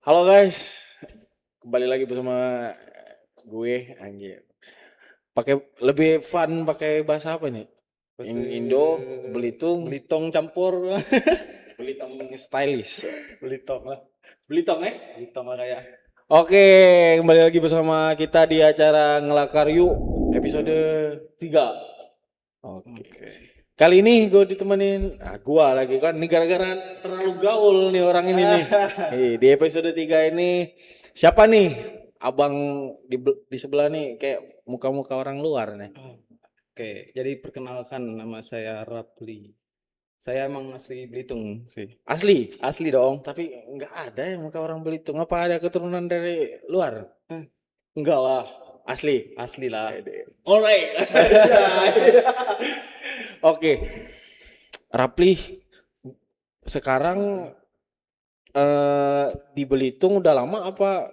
Halo guys, kembali lagi bersama gue anjir. Pakai lebih fun pakai bahasa apa nih? Bahasa Indo, Belitung, Belitong campur. Belitung stylish. Belitong lah. Belitung Belitong lah kayak. Oke, kembali lagi bersama kita di acara Ngelakar Yuk episode 3. Oke. Oke. Kali ini gue ditemenin, gua lagi kan ini gara-gara terlalu gaul nih orang ini nih. Di episode 3 ini siapa nih? Abang di sebelah nih kayak muka-muka orang luar nih. Oke, jadi perkenalkan nama saya Rapli. Saya emang asli Belitung sih. Asli, Asli dong. tapi nggak ada ya muka orang Belitung. Apa ada keturunan dari luar? Eh, Enggak lah. Asli. Asli lah. Alright. Oke, Rapli sekarang di Belitung udah lama apa?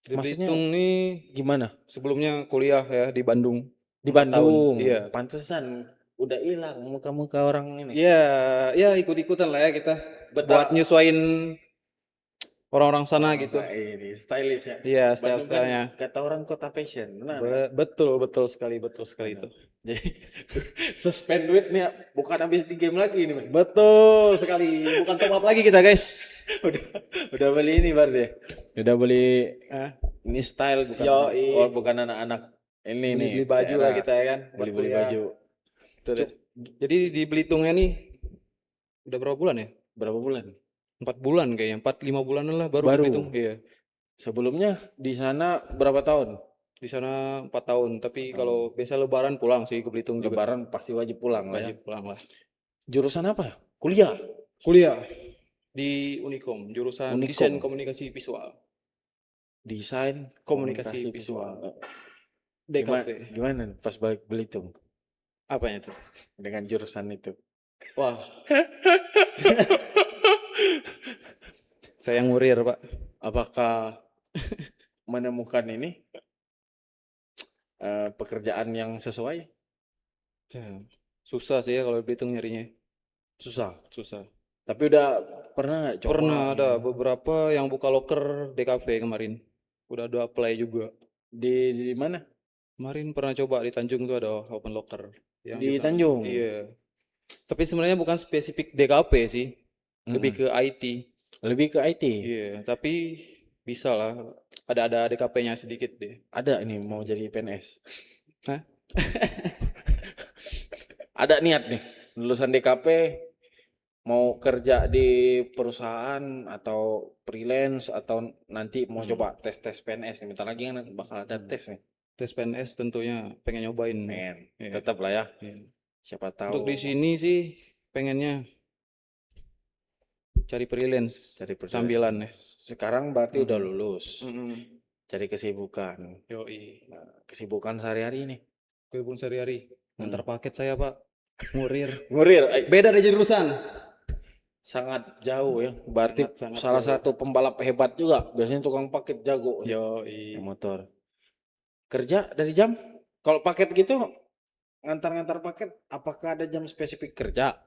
Di Maksudnya Belitung nih gimana? sebelumnya kuliah ya di Bandung. Di 4 tahun. Bandung. Iya. Pantesan udah hilang muka-muka orang ini. Iya, ya ikut-ikutan lah ya kita. Betul. Buat nyesuain orang-orang sana gitu. Ini stylish ya. Iya, Bandung kan style-stylenya. kata orang kota fashion. Benar. Betul sekali itu. Jadi suspend duit nih bukan habis di game lagi ini, Man. Betul sekali. Bukan top up lagi kita, guys. udah udah beli ini berarti ya. Udah beli ini style bukan bukan anak-anak ini nih. Beli baju lah kita ya kan. Buat Beli kuliah. baju. Betul deh. Jadi di Belitungnya nih udah berapa bulan ya? Berapa bulan? 4 bulan kayaknya. 4-5 bulanan lah baru, Baru. di Belitung. Iya. Sebelumnya di sana berapa tahun? Di sana 4 tahun, tapi kalau biasa lebaran pulang sih ke Belitung juga. Lebaran pasti wajib pulang lah ya. Wajib pulang lah. Jurusan apa? Kuliah. Kuliah di Unikom, jurusan Unikom. Desain Komunikasi Visual. Desain Komunikasi visual. DKV. Gimana pas balik Belitung Apanya itu? dengan jurusan itu? Wah. Saya ngurir, Pak. Apakah menemukan ini pekerjaan yang sesuai? Ya, susah sih ya kalau di Belitung nyarinya. Susah. Tapi udah pernah nggak coba? pernah ada beberapa yang buka loker DKV kemarin. Udah ada apply juga. Di mana? Kemarin pernah coba di Tanjung tuh ada open locker. Yang Di Tanjung. Iya. Tapi sebenarnya bukan spesifik DKV sih. Lebih ke IT. Lebih ke IT. Iya, tapi bisa lah. Ada DKP-nya sedikit deh. Ada ini mau jadi PNS. Hah? Ada niat nih lulusan DKP mau kerja di perusahaan atau freelance atau nanti mau coba tes PNS nih. Bentar lagi kan bakal ada tes nih. Tes PNS tentunya pengen nyobain. Iya. Tetap lah ya. Iya. Siapa tahu. Untuk di sini sih pengennya cari freelance sambilan ya. Sekarang berarti udah lulus. Mm-mm. Cari kesibukan. Yoi. Nah, kesibukan sehari-hari nih. Kebun sehari-hari. Ngantar paket saya, Pak. Ngurir. Ngurir. Beda dari jurusan. Sangat jauh ya. Berarti Sangat salah jauh. satu pembalap hebat juga. Biasanya tukang paket jago. Yoi. Motor. Kerja dari jam? Kalau paket gitu ngantar-ngantar paket, apakah ada jam spesifik kerja?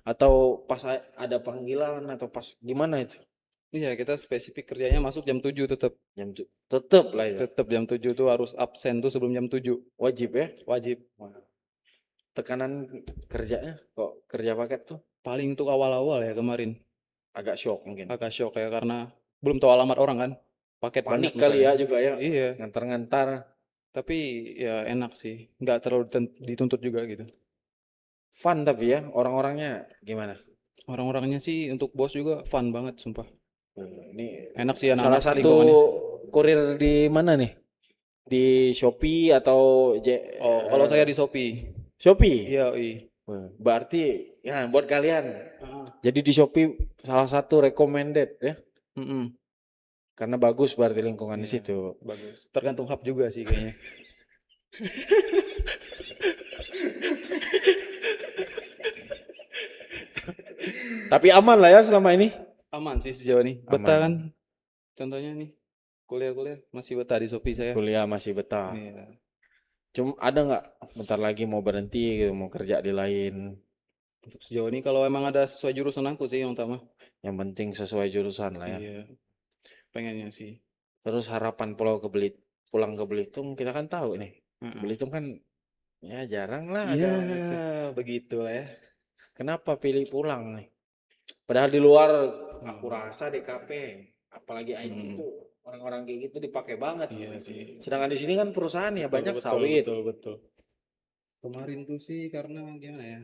Atau pas ada panggilan atau pas gimana itu? Iya, kita spesifik kerjanya masuk jam 7 tetap. Tetep lah ya. Tetap jam 7 tuh harus absen tuh sebelum jam 7. Wajib ya? Wajib. Tekanan kerjanya kok kerja paket tuh Paling untuk awal-awal ya kemarin. agak shock mungkin. Agak shock ya karena belum tahu alamat orang kan. Paket Panik banyak kali misalnya. ya juga ya. Iya. Ngantar-ngantar. Tapi ya enak sih. Nggak terlalu dituntut juga gitu. Fun tapi ya orang-orangnya gimana? Orang-orangnya sih untuk bos juga fun banget sumpah. Ini Enak sih salah anak-anak satu lingkungannya. kurir di mana nih? Di Shopee atau Kalau saya di Shopee. Shopee? Iya, Berarti ya buat kalian. Jadi di Shopee salah satu recommended ya. Karena bagus berarti lingkungan di situ. Bagus. Tergantung hub juga sih kayaknya. Tapi aman lah ya selama ini. Aman sih sejauh ini. Betah kan? Contohnya nih. Kuliah-kuliah masih betah di Shopee saya. Kuliah masih betah. Iya. Cuma ada nggak bentar lagi mau berhenti gitu, mau kerja di lain? Untuk sejauh ini kalau emang ada sesuai jurusan aku sih yang utama. Yang penting sesuai jurusan lah ya. Iya. pengennya sih. Terus harapan pulang ke Belitung kita kan tahu nih. Belitung kan ya jarang lah Iya, ada itu. begitulah ya. Kenapa pilih pulang nih? Padahal di luar aku rasa DKP, apalagi IT itu orang-orang kayak gitu dipakai banget. Iya sih. Sedangkan di sini kan perusahaan ya banyak Betul, sawit. betul. Kemarin tuh sih karena gimana ya?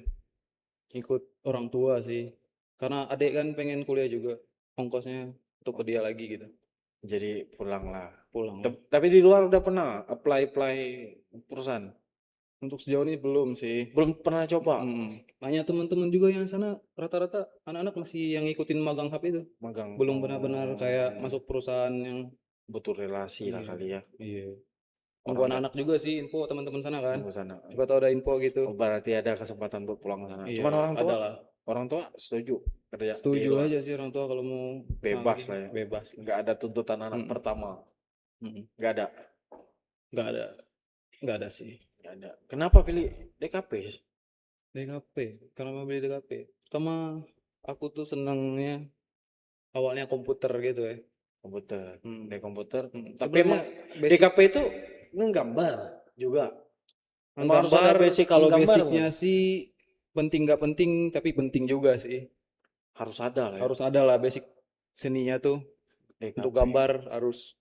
Ikut orang tua sih. Karena adik kan pengen kuliah juga. Ongkosnya untuk ke dia lagi gitu. Jadi pulang lah. Pulang lah. Tapi di luar udah pernah apply perusahaan? Untuk sejauh ini belum sih. Belum pernah coba Banyak teman-teman juga yang sana rata-rata anak-anak masih yang ngikutin magang HP itu. magang. Belum benar-benar kayak masuk perusahaan yang Butuh relasi lah kali ya. iya. Nunggu anak-anak juga sih info teman-teman sana kan. Ke sana. Coba tahu ada info gitu. Oh, berarti ada kesempatan buat pulang ke sana. Iya, Cuman adalah. orang tua setuju kerja di Setuju luar. aja sih orang tua kalau mau Bebas kesana lah ya. lagi. Bebas. Nggak ada tuntutan anak pertama. Mm-mm. Nggak ada. Nggak ada. Nggak ada sih. Nggak ada. Kenapa pilih DKP? DKP. Karena mau beli DKP. Pertama aku tuh senangnya awalnya komputer gitu ya. Komputer. Dari komputer. Tapi Sebenarnya emang DKP itu nggambar juga. Emang harus ada gambar basic kalau gambar, basicnya sih penting nggak penting tapi penting juga sih. harus ada lah ya. Harus ada lah basic seninya tuh. DKP. Untuk gambar harus.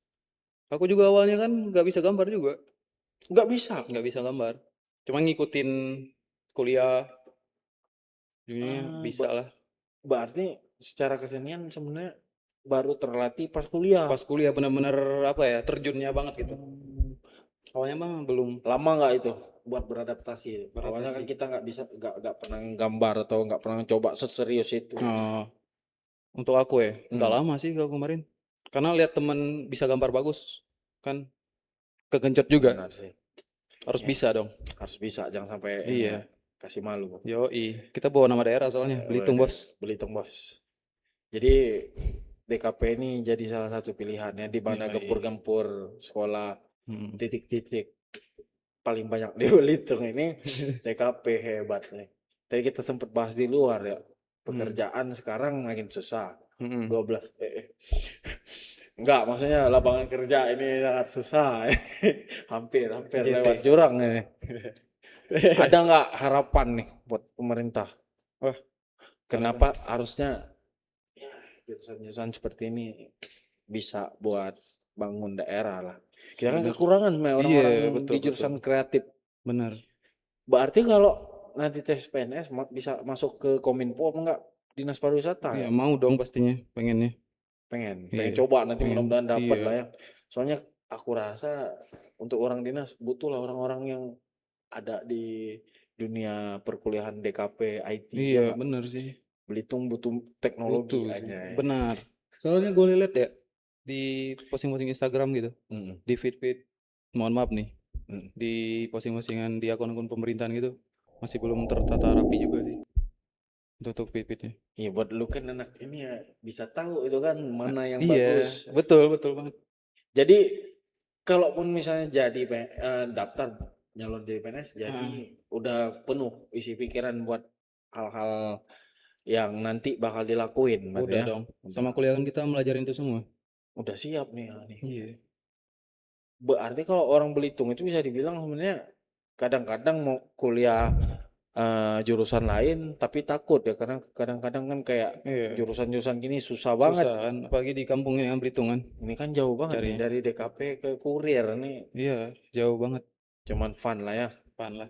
Aku juga awalnya kan nggak bisa gambar juga. Nggak bisa. Nggak bisa gambar. Cuma ngikutin kuliah. Jadinya bisa lah. Berarti secara kesenian sebenarnya baru terlatih pas kuliah. Pas kuliah benar-benar apa ya terjunnya banget gitu. Awalnya mah belum. Lama nggak itu buat beradaptasi? Awalnya kan kita nggak bisa, nggak pernah gambar atau nggak pernah coba seserius itu. Untuk aku ya nggak lama sih kalau kemarin. Karena lihat temen bisa gambar bagus kan kegenjot juga. Benar sih. Harus bisa dong. Harus bisa, jangan sampai Iya. kasih malu. Yoi, kita bawa nama daerah soalnya Belitung bos. Belitung bos. Jadi DKP ini jadi salah satu pilihannya di mana gempur-gempur sekolah titik-titik paling banyak di Belitung ini DKP hebat nih. Tadi kita sempat bahas di luar ya. Pekerjaan sekarang makin susah. 12 enggak, maksudnya lapangan kerja ini sangat susah. hampir lewat jurang ini. Ada nggak harapan nih buat pemerintah? Wah, kenapa harusnya ya jurusan-jurusan seperti ini bisa buat bangun daerah lah. Kita kan kekurangan orang-orang di jurusan kreatif. Benar. Berarti kalau nanti tes PNS bisa masuk ke Kominfo apa enggak? Dinas Pariwisata. Iya, mau dong pastinya, pengennya. Pengen coba nanti mudah-mudahan dapat lah ya. Soalnya aku rasa untuk orang dinas butuh lah orang-orang yang ada di dunia perkuliahan DKP IT. Iya, benar sih. Belitung butuh teknologi aja. Benar. Soalnya gue lihat ya di posting-posting Instagram gitu, di feed, mohon maaf nih, di posting-postingan di akun-akun pemerintahan gitu masih belum tertata rapi juga sih untuk feed-feednya. Iya, buat lu kan anak ini ya bisa tahu itu kan mana yang Iya, bagus. betul banget. Jadi kalaupun misalnya jadi daftar nyalon jadi PNS, jadi udah penuh isi pikiran buat hal-hal yang nanti bakal dilakuin. Udah ya? dong. Sama kuliah kan kita melajarin itu semua. Udah siap nih. Iya. Berarti kalau orang Belitung itu bisa dibilang sebenarnya kadang-kadang mau kuliah jurusan lain tapi takut ya, karena kadang-kadang kan kayak jurusan-jurusan gini susah banget. Susah kan, apalagi di kampung ini kan Belitung kan. Ini kan jauh banget nih dari DKP ke kurir nih. Iya, jauh banget. Cuman fun lah ya. Fun lah.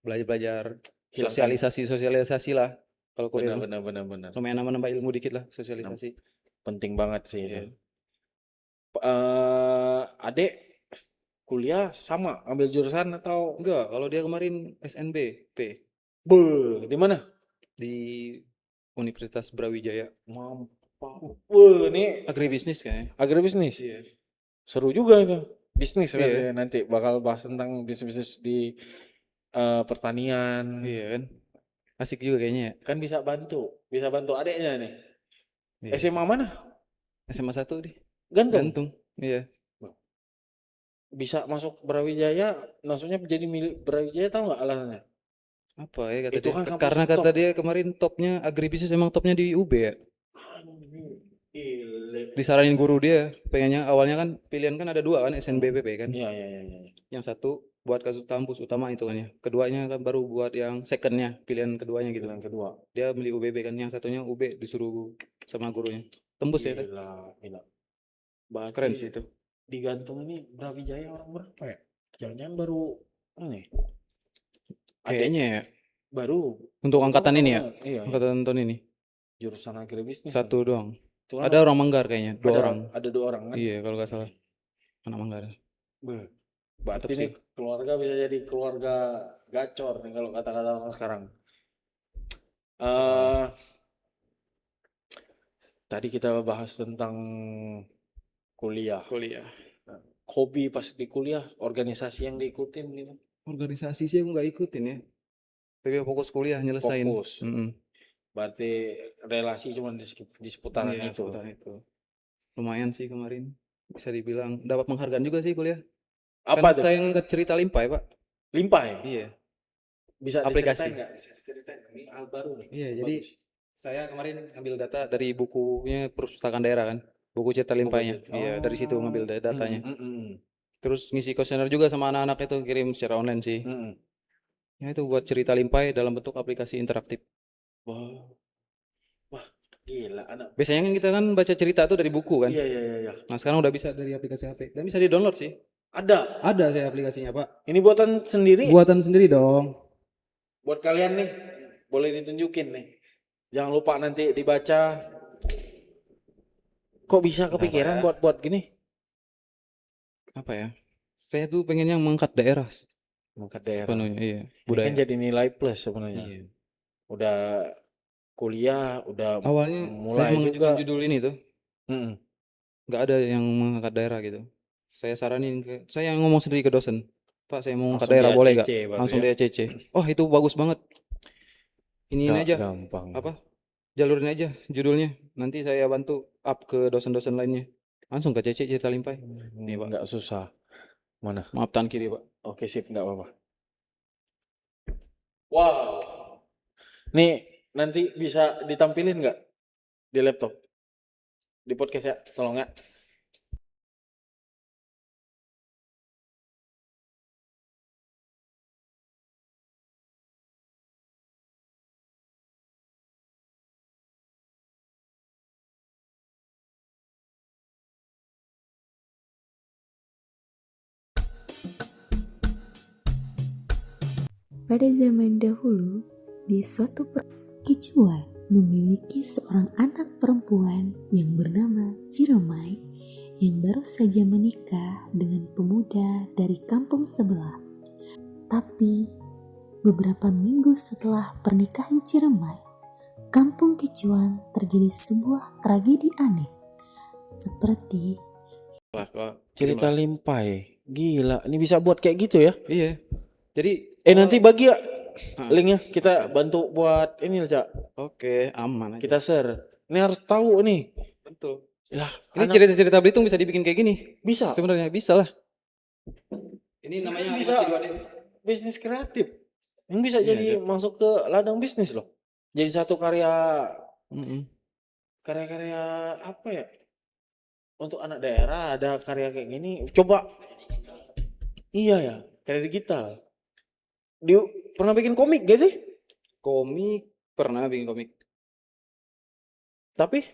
Belajar sosialisasi lah. Kalau kurir benar. lumayan nambah ilmu dikit lah, sosialisasi. Penting banget sih itu. Adek kuliah sama ambil jurusan atau enggak? Kalau dia kemarin SNBP. Di mana? Di Universitas Brawijaya. Mampang. Ini agribisnis kayaknya. Agribisnis. Iya. Seru juga itu. Bisnis ya. Nanti bakal bahas tentang bisnis di pertanian. Iya kan. Asik juga kayaknya ya. Kan bisa bantu adeknya nih. SMA mana? SMA 1 di Gantung. Iya. Bisa masuk Brawijaya, maksudnya jadi milik Brawijaya, tahu nggak alasannya? Apa ya kata itu dia? Kan karena kata dia kemarin topnya agribisnis, emang topnya di UB ya. disaranin guru dia pengennya awalnya kan pilihan kan ada dua kan SNBPP kan. Iya, iya, iya, iya. Yang satu buat kampus utama itu kan ya. Keduanya kan baru buat yang secondnya, pilihan keduanya gitu. Yang kedua. Dia milih UBB kan, yang satunya UB disuruh sama gurunya. Tembus ya. Gila, gila. Berarti Keren sih itu. digantung ini Brawijaya orang berapa ya? Jangan-jangan baru ini. Kayaknya ya. Baru Untuk angkatan ini ya. Iya, iya. Angkatan tahun ini. Jurusan agribisnis. Satu doang. Tuh, Ada orang Manggar kayaknya, dua orang. Ada 2 orang kan? Iya, kalau nggak salah. Anak Manggar. Berarti Mantap nih sih. keluarga bisa jadi keluarga gacor nih kalau kata-kata orang sekarang. Eh tadi kita bahas tentang kuliah. Hobi pas di kuliah, organisasi yang diikutin gitu. Organisasi sih aku nggak ikutin ya. Lebih fokus kuliah nyelesain. Fokus. Berarti relasi cuma di seputaran Iya, itu. seputaran itu. Lumayan sih kemarin. Bisa dibilang dapat penghargaan juga sih kuliah. Apa Kan tuh? saya ngangkat cerita Limpai, Pak. Limpai? Iya. Bisa Aplikasi. diceritain nggak? Bisa diceritain. Ini hal baru nih. Iya, jadi saya kemarin ngambil data dari bukunya perpustakaan daerah kan. Buku cerita Limpainya. Iya, dari situ ngambil datanya. Terus ngisi kuesioner juga sama anak-anak itu kirim secara online sih. Ya itu buat cerita Limpai dalam bentuk aplikasi interaktif. Wah, gila anak. Biasanya kan kita kan baca cerita tuh dari buku kan. Iya. Nah sekarang udah bisa dari aplikasi HP dan bisa di download sih. Ada. Ada saya aplikasinya Pak. Ini buatan sendiri. Buatan sendiri dong. Buat kalian nih, boleh ditunjukin nih. Jangan lupa nanti dibaca. Kok bisa kepikiran buat gini? Apa ya? Saya tuh pengennya mengangkat daerah. Mengangkat daerah. Sepenuhnya iya. Budaya. Ini kan jadi nilai plus sebenarnya. Iya. Udah kuliah, udah awalnya mulai saya mengajukan judul ini tuh. Nggak ada yang mengangkat daerah gitu. Saya saranin saya ngomong sendiri ke dosen. Pak saya mau ngangkat daerah boleh nggak? Langsung dia ACC. Oh itu bagus banget. Ini aja. Gampang. Apa? Jalurin aja judulnya. Nanti saya bantu up ke dosen-dosen lainnya. Langsung ke CC cerita Limpai. Nih Pak. Nggak susah. Mana? Maaf tangan kiri Pak. Oke sip, nggak apa-apa. Wow. Nih nanti bisa ditampilin nggak di laptop? Di podcast ya, tolong ya. Pada zaman dahulu, di suatu Kicuan memiliki seorang anak perempuan yang bernama Ciremai yang baru saja menikah dengan pemuda dari kampung sebelah. Tapi beberapa minggu setelah pernikahan Ciremai, kampung Kicuan terjadi sebuah tragedi aneh. Seperti cerita Limpai. Gila, ini bisa buat kayak gitu ya? Iya. Jadi nanti bagi ya linknya, kita bantu buat ini lah, Cak. Oke, aman aja. Kita share. Ini harus tahu nih. Betul. Lah, ini cerita-cerita Belitung bisa dibikin kayak gini. Bisa. Sebenarnya bisa lah. Ini namanya bisa 2D. Bisnis kreatif. Ini bisa jadi masuk ke ladang bisnis loh. Jadi satu karya karya-karya apa ya? Untuk anak daerah ada karya kayak gini. Coba. Iya ya, karya digital. Pernah bikin komik gak sih? Komik pernah bikin komik. Tapi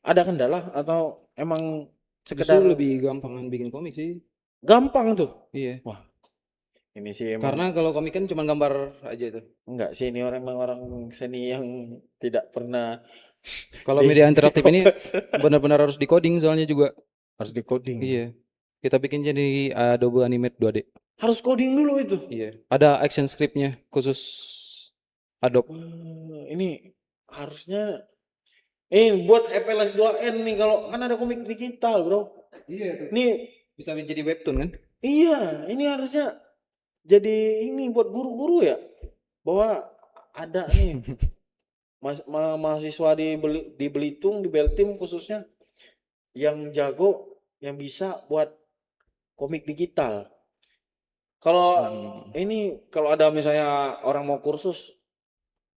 ada kendala atau emang sekedar lebih gampangan bikin komik sih. Gampang tuh. Iya. Wah. Ini sih emang. Karena kalau komik kan cuma gambar aja itu. Enggak sih, ini orang seni yang tidak pernah. Kalau media interaktif ini benar-benar harus di-coding soalnya juga. Harus di-coding. Iya. Kita bikin jadi Adobe Animate 2D. Harus coding dulu itu. Iya. Ada action scriptnya khusus Adobe. Ini harusnya buat FLS 2N nih, kalau kan ada komik digital, Bro. Iya tuh. Ini bisa menjadi webtoon kan? Iya, ini harusnya jadi ini buat guru-guru ya. Bahwa ada nih mahasiswa di Belitung, di Beltim khususnya yang jago, yang bisa buat komik digital. Kalau kalau ada misalnya orang mau kursus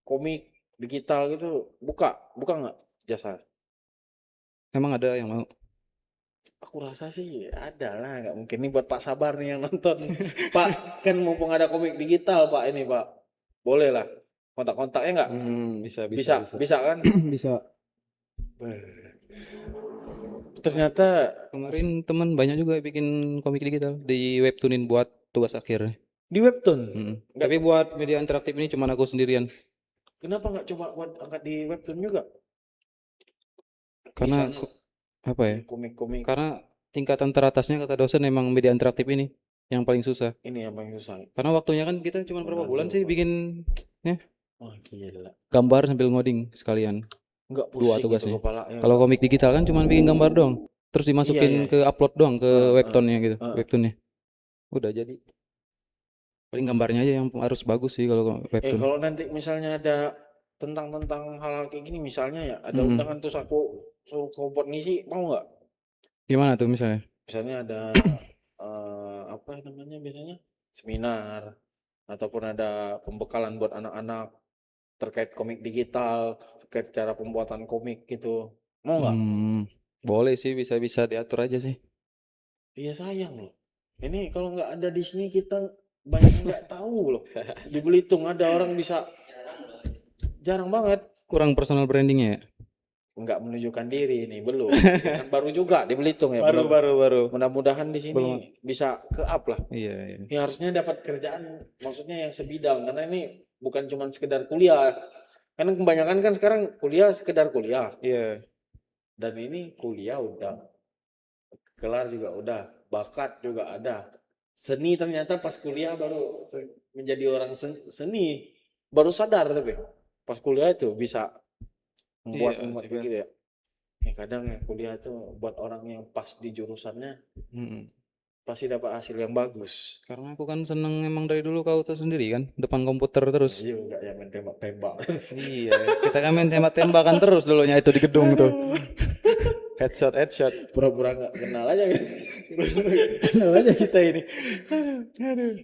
komik digital gitu, buka nggak jasa? Emang ada yang mau? Aku rasa sih ada lah, nggak mungkin nih buat Pak Sabar nih yang nonton. Pak, kan mumpung ada komik digital Pak ini Pak, boleh lah kontak-kontaknya nggak? Bisa kan? Bisa. Ternyata Kemarin teman banyak juga bikin komik digital di webtoonin buat tugas akhir. di webtoon. Tapi buat media interaktif ini cuma aku sendirian. Kenapa nggak coba buat angkat di webtoon juga? Karena Bisa apa ya? komik-komik Karena tingkatan teratasnya kata dosen emang media interaktif ini yang paling susah. ini yang paling susah. Karena waktunya kan kita cuma berapa Benar bulan juga. sih bikin Wah gila. gambar sambil ngoding sekalian. Nggak Dua pusing gitu tugasnya. kepalanya. Kalau komik digital kan cuma bikin gambar doang. Terus dimasukin Iya. ke upload doang ke webtoonnya gitu, Heeh. webtoonnya. Udah jadi. Paling gambarnya aja yang harus bagus sih kalau webtoon. Kalau nanti misalnya ada tentang hal-hal kayak gini misalnya ya ada undangan terus aku suruh kau buat ngisi mau nggak? Gimana tuh misalnya? Misalnya ada apa namanya biasanya seminar ataupun ada pembekalan buat anak-anak terkait komik digital, terkait cara pembuatan komik gitu. Mau nggak? Boleh sih, bisa diatur aja sih. Iya sayang loh. Ini kalau nggak ada di sini kita banyak nggak tahu loh. Di Belitung ada orang bisa jarang banget. Kurang personal brandingnya ya? Nggak menunjukkan diri ini belum. Kan baru juga di Belitung ya. Baru. Mudah-mudahan di sini bisa ke up lah. Iya. Ya harusnya dapat kerjaan, maksudnya yang sebidang karena ini bukan cuma sekedar kuliah. Karena kebanyakan kan sekarang kuliah sekedar kuliah. Iya. Dan ini kuliah udah, kelar juga udah, bakat juga ada. Seni ternyata pas kuliah baru menjadi orang seni, baru sadar tapi pas kuliah itu bisa membuat Iya, kayak gitu ya. Ya kadang ya kuliah tuh buat orang yang pas di jurusannya pasti dapat hasil yang bagus. Karena aku kan seneng emang dari dulu kau tuh sendiri kan, depan komputer terus. Iya enggak ya main tembak-tembak. Iya, kita kan main tembak-tembakan terus dulunya itu di gedung tuh. Headshot. Pura-pura nggak kenal aja kan. Kenal aja kita ini. Aduh.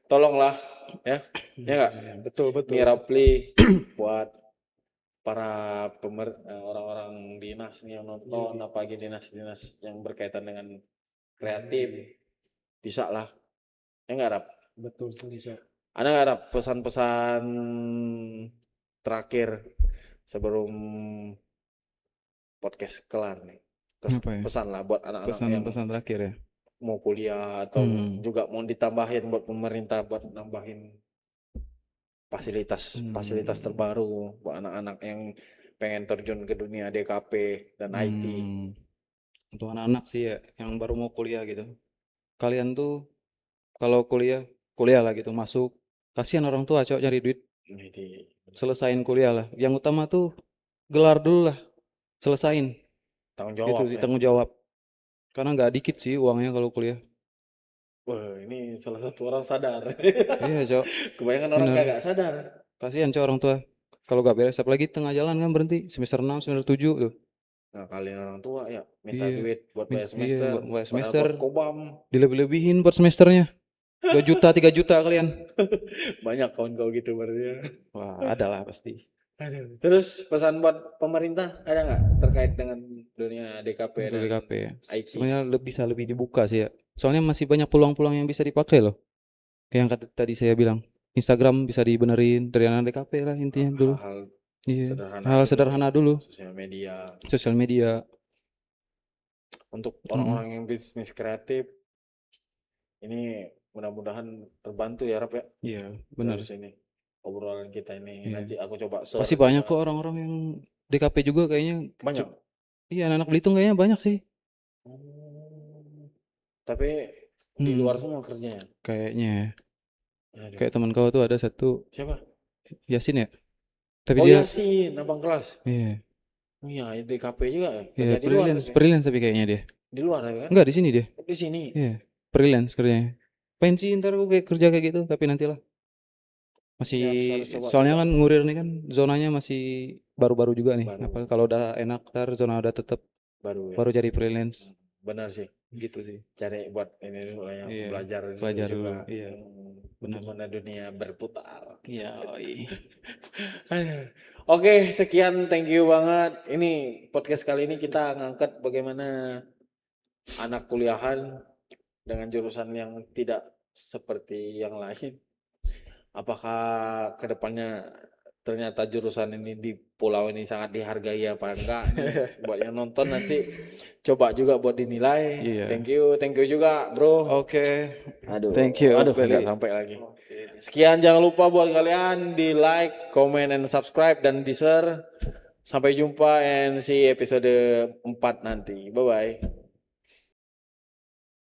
Tolonglah ya. Ya enggak? Betul. Ini Rapli buat para orang-orang dinas nih yang nonton apalagi dinas-dinas yang berkaitan dengan kreatif bisa lah. Ya enggak Rap? Betul sih. Ada nggak Rap pesan-pesan terakhir sebelum podcast kelar nih? Apa ya? Pesan lah buat anak-anak yang Pesan terakhir ya. mau kuliah atau juga mau ditambahin buat pemerintah buat nambahin fasilitas terbaru buat anak-anak yang pengen terjun ke dunia DKP dan IT. Untuk anak-anak sih ya yang baru mau kuliah gitu. Kalian tuh kalau kuliah lah gitu masuk, kasihan orang tua cowok cari duit. Jadi Selesain kuliah lah. Yang utama tuh gelar dulu lah. Selesain. tanggung Gitu jawab sih, ya. tanggung jawab. Karena nggak dikit sih uangnya kalau kuliah. Wah, ini salah satu orang sadar. Iya, Cok. Kebanyakan orang Bener. kagak sadar. Kasihan Cok orang tua. Kalau gak beres apalagi tengah jalan kan berhenti semester 6, semester 7 tuh. Nah, kalian orang tua ya minta Iya. duit buat bayar Iya, semester, buat bayar padahal semester. buat kobam. Dilebih-lebihin buat semesternya. 2 juta, 3 juta kalian. Banyak kawan kau gitu berarti ya. Wah, ada lah pasti. Aduh. Terus pesan buat pemerintah ada nggak terkait dengan dunia DKP Untuk dan DKP ya. IT? Sebenarnya bisa lebih dibuka sih ya. Soalnya masih banyak peluang-peluang yang bisa dipakai loh. Kayak yang tadi saya bilang. Instagram bisa dibenerin dari anak DKP lah intinya dulu. Hal Iya. sederhana Hal dulu. sederhana dulu. Sosial media. Untuk orang-orang yang bisnis kreatif ini mudah-mudahan terbantu ya Rap ya. Iya, benar. Dari sini obrolan kita ini Iya. nanti aku coba share. Pasti banyak kok orang-orang yang DKP juga kayaknya. Banyak. Iya, anak Belitung kayaknya banyak sih. Tapi di luar semua kerjanya. Kayaknya. Aduh. Kayak teman kau tuh ada satu. Siapa? Yasin ya? Tapi Oh dia Yasin, abang kelas. Iya. Iya, DKP juga ya. Iya, Kerja di luar. freelance tapi kayaknya dia. Di luar kan? Enggak, di sini dia. Di sini. Iya, freelance kerjanya. Pensi ntar aku kayak kerja kayak gitu, tapi nantilah. Masih Ya, harus coba soalnya kan Ngurir nih kan zonanya masih baru-baru juga nih. Baru. Apalagi kalau udah enak ntar zona udah tetap baru ya. baru cari freelance. Benar sih. Gitu sih. Cari buat ini dulu lah yang Iya, belajar belajar juga. dulu, iya. Bagaimana dunia berputar. Iya. Aduh. Oke, sekian, thank you banget. Ini podcast kali ini kita ngangkat bagaimana anak kuliahan dengan jurusan yang tidak seperti yang lain. Apakah kedepannya ternyata jurusan ini di pulau ini sangat dihargai apa enggak? Nih, buat yang nonton nanti coba juga buat dinilai. Iya. Thank you juga, bro. Oke. Aduh, Thank you, aduh, Beli. nggak sampai lagi. Sekian, jangan lupa buat kalian di like, comment, and subscribe dan di share. Sampai jumpa and see episode 4 nanti. Bye bye.